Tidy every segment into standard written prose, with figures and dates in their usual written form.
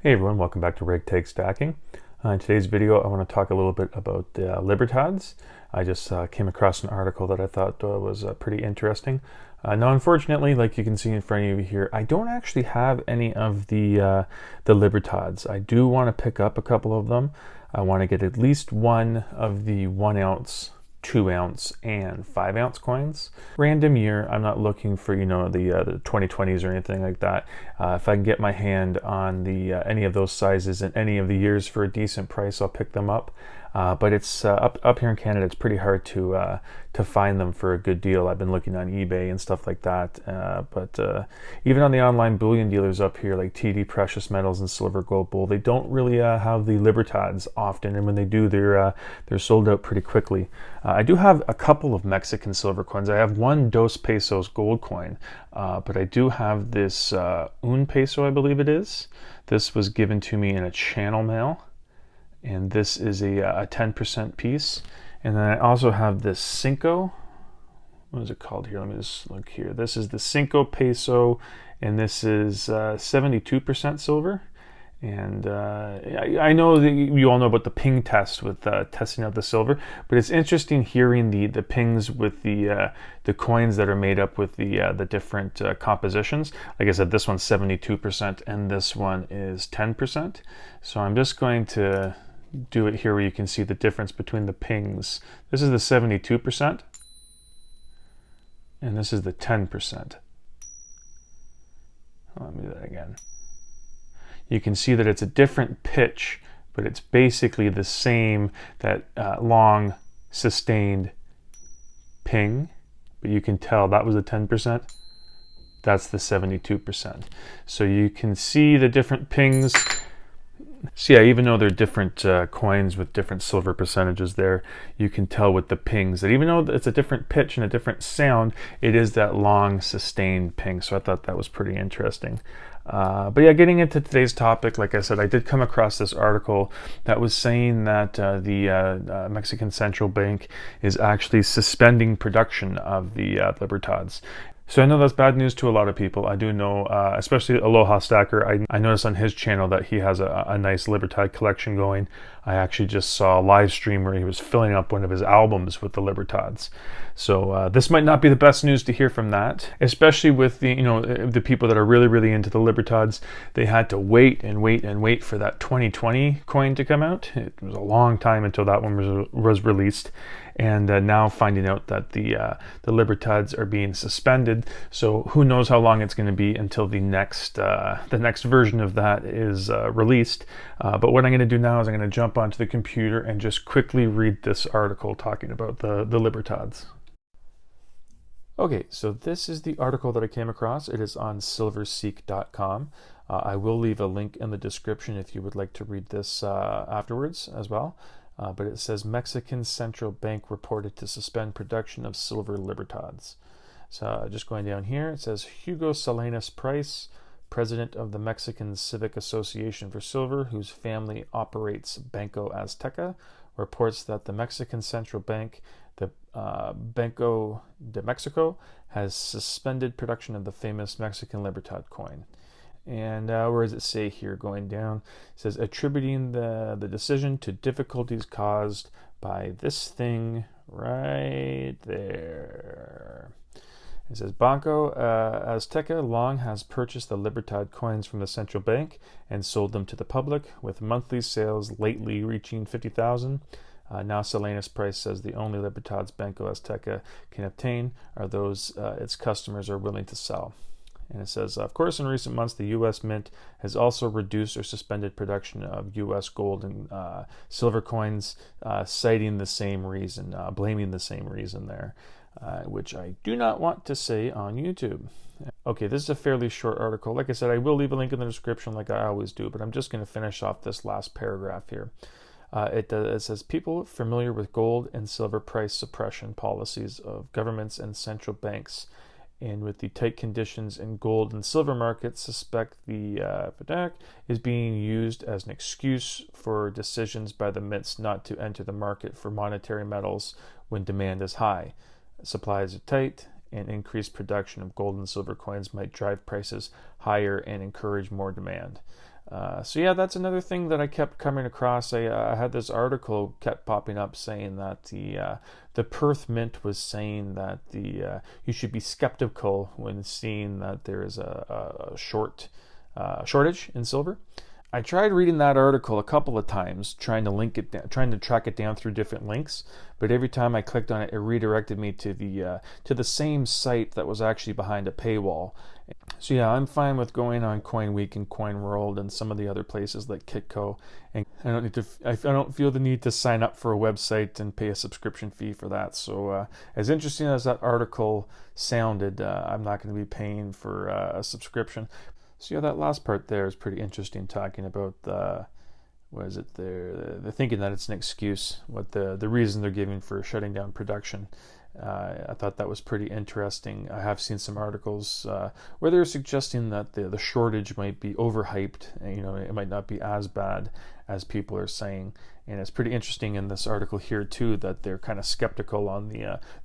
Hey everyone, welcome back to Ragtag Stacking. In today's video, I want to talk a little bit about Libertads. I just came across an article that I thought was pretty interesting. Now, unfortunately, like you can see in front of you here, I don't actually have any of the Libertads. I do want to pick up a couple of them. I want to get at least one of the 1 ounce, 2 ounce, and 5 ounce coins. Random year, I'm not looking for the 2020s or anything like that. If I can get my hand on the any of those sizes in any of the years for a decent price, I'll pick them up. But it's up here in Canada. It's pretty hard to find them for a good deal. I've been looking on eBay and stuff like that. But even on the online bullion dealers up here, like TD Precious Metals and Silver Gold Bull, they don't really have the Libertads often, and when they do, they're sold out pretty quickly. I do have a couple of Mexican silver coins. I have one Dos Pesos gold coin, but I do have this un peso, I believe it is. This was given to me in a channel mail, and this is a 10% piece. And then I also have this Cinco. What is it called here? Let me just look here. This is the Cinco peso, and this is 72% silver. And I know that you all know about the ping test with testing out the silver, but it's interesting hearing the pings with the coins that are made up with the different compositions. Like I said, this one's 72% and this one is 10%. So I'm just going to do it here where you can see the difference between the pings. This is the 72% and this is the 10%. Let me do that again. You can see that it's a different pitch, but it's basically the same, that long sustained ping, but you can tell that was a 10%, that's the 72%. So you can see the different pings. So yeah, even though they're different coins with different silver percentages there, you can tell with the pings that even though it's a different pitch and a different sound, it is that long sustained ping. So I thought that was pretty interesting. But yeah, getting into today's topic, like I said, I did come across this article that was saying that the Mexican Central Bank is actually suspending production of the Libertads. So I know that's bad news to a lot of people. I do know, especially Aloha Stacker, I noticed on his channel that he has a nice Libertad collection going. I actually just saw a live stream where he was filling up one of his albums with the Libertads. So this might not be the best news to hear from that, especially with the people that are really into the Libertads. They had to wait and wait and wait for that 2020 coin to come out. It was a long time until that one was released. And now finding out that the Libertads are being suspended, so who knows how long it's going to be until the next version of that is released. But what I'm going to do now is I'm going to jump onto the computer and just quickly read this article talking about the Libertads. Okay, so this is the article that I came across. It is on silverseek.com. I will leave a link in the description if you would like to read this afterwards as well. But it says Mexican Central Bank reported to suspend production of silver Libertads. So just going down here, it says Hugo Salinas Price, president of the Mexican Civic Association for Silver, whose family operates Banco Azteca, reports that the Mexican Central Bank, the Banco de Mexico, has suspended production of the famous Mexican Libertad coin. And where does it say here going down? It says attributing the decision to difficulties caused by this thing right there. It says Banco Azteca long has purchased the Libertad coins from the central bank and sold them to the public, with monthly sales lately reaching 50,000. Now Salinas Price says the only Libertads Banco Azteca can obtain are those its customers are willing to sell. And it says, of course, in recent months, the U.S. Mint has also reduced or suspended production of U.S. gold and silver coins, citing the same reason, blaming the same reason there, which I do not want to say on YouTube. Okay, this is a fairly short article. Like I said, I will leave a link in the description like I always do, but I'm just going to finish off this last paragraph here. It says, people familiar with gold and silver price suppression policies of governments and central banks and with the tight conditions in gold and silver markets, suspect the FDAC is being used as an excuse for decisions by the mints not to enter the market for monetary metals when demand is high. Supplies are tight, and increased production of gold and silver coins might drive prices higher and encourage more demand. So yeah, that's another thing that I kept coming across. I had this article kept popping up saying that the Perth Mint was saying that you should be skeptical when seeing that there is a shortage in silver. I tried reading that article a couple of times, trying to track it down through different links, but every time I clicked on it, it redirected me to the same site that was actually behind a paywall. So yeah, I'm fine with going on Coin Week and Coin World and some of the other places like Kitco, and I don't feel the need to sign up for a website and pay a subscription fee for that. So as interesting as that article sounded, I'm not going to be paying for a subscription. So yeah, that last part there is pretty interesting, talking about what is it? They're thinking that it's an excuse, what the reason they're giving for shutting down production. I thought that was pretty interesting. I have seen some articles where they're suggesting that the shortage might be overhyped. You know, it might not be as bad as people are saying. And it's pretty interesting in this article here too that they're kind of skeptical on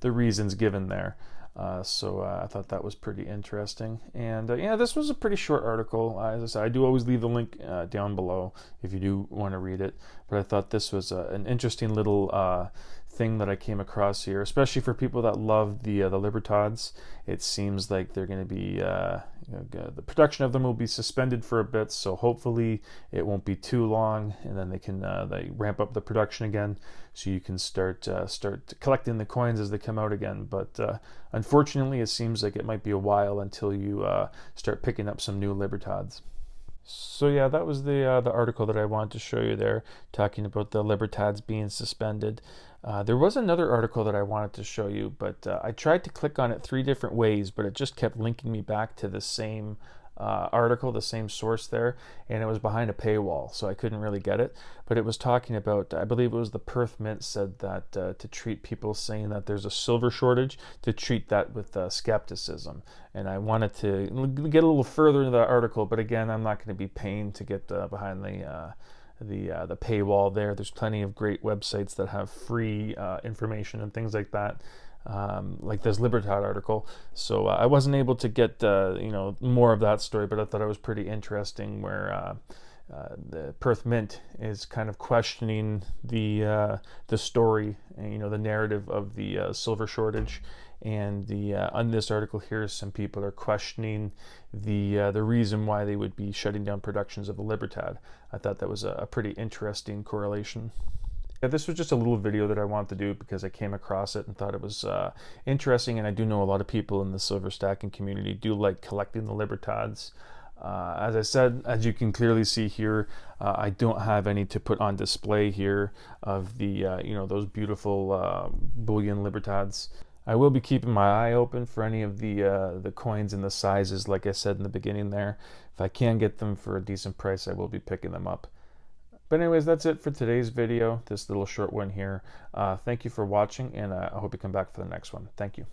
the reasons given there. So I thought that was pretty interesting. And yeah, this was a pretty short article. As I said, I do always leave the link down below if you do want to read it. But I thought this was an interesting little thing that I came across here, especially for people that love the Libertads. It seems like they're going to be the production of them will be suspended for a bit, so hopefully it won't be too long, and then they can they ramp up the production again, so you can start collecting the coins as they come out again. But unfortunately, it seems like it might be a while until you start picking up some new Libertads. So yeah, that was the article that I wanted to show you there, talking about the Libertads being suspended. There was another article that I wanted to show you, but I tried to click on it 3 different ways, but it just kept linking me back to the same article, the same source there, and it was behind a paywall, so I couldn't really get it. But it was talking about, I believe it was the Perth Mint said that to treat people saying that there's a silver shortage, to treat that with skepticism. And I wanted to get a little further into the article, but again, I'm not going to be paying to get behind the paywall there. There's plenty of great websites that have free information and things like that. Like this Libertad article. So I wasn't able to get more of that story, but I thought it was pretty interesting where the Perth Mint is kind of questioning the story and the narrative of the silver shortage. And on this article here, some people are questioning the reason why they would be shutting down productions of the Libertad. I thought that was a pretty interesting correlation. Yeah, this was just a little video that I wanted to do because I came across it and thought it was interesting, and I do know a lot of people in the silver stacking community do like collecting the Libertads. As I said, as you can clearly see here, I don't have any to put on display here of the those beautiful bullion Libertads. I will be keeping my eye open for any of the coins and the sizes, like I said in the beginning there. If I can get them for a decent price, I will be picking them up. But anyways, that's it for today's video, this little short one here. Thank you for watching, and I hope you come back for the next one. Thank you.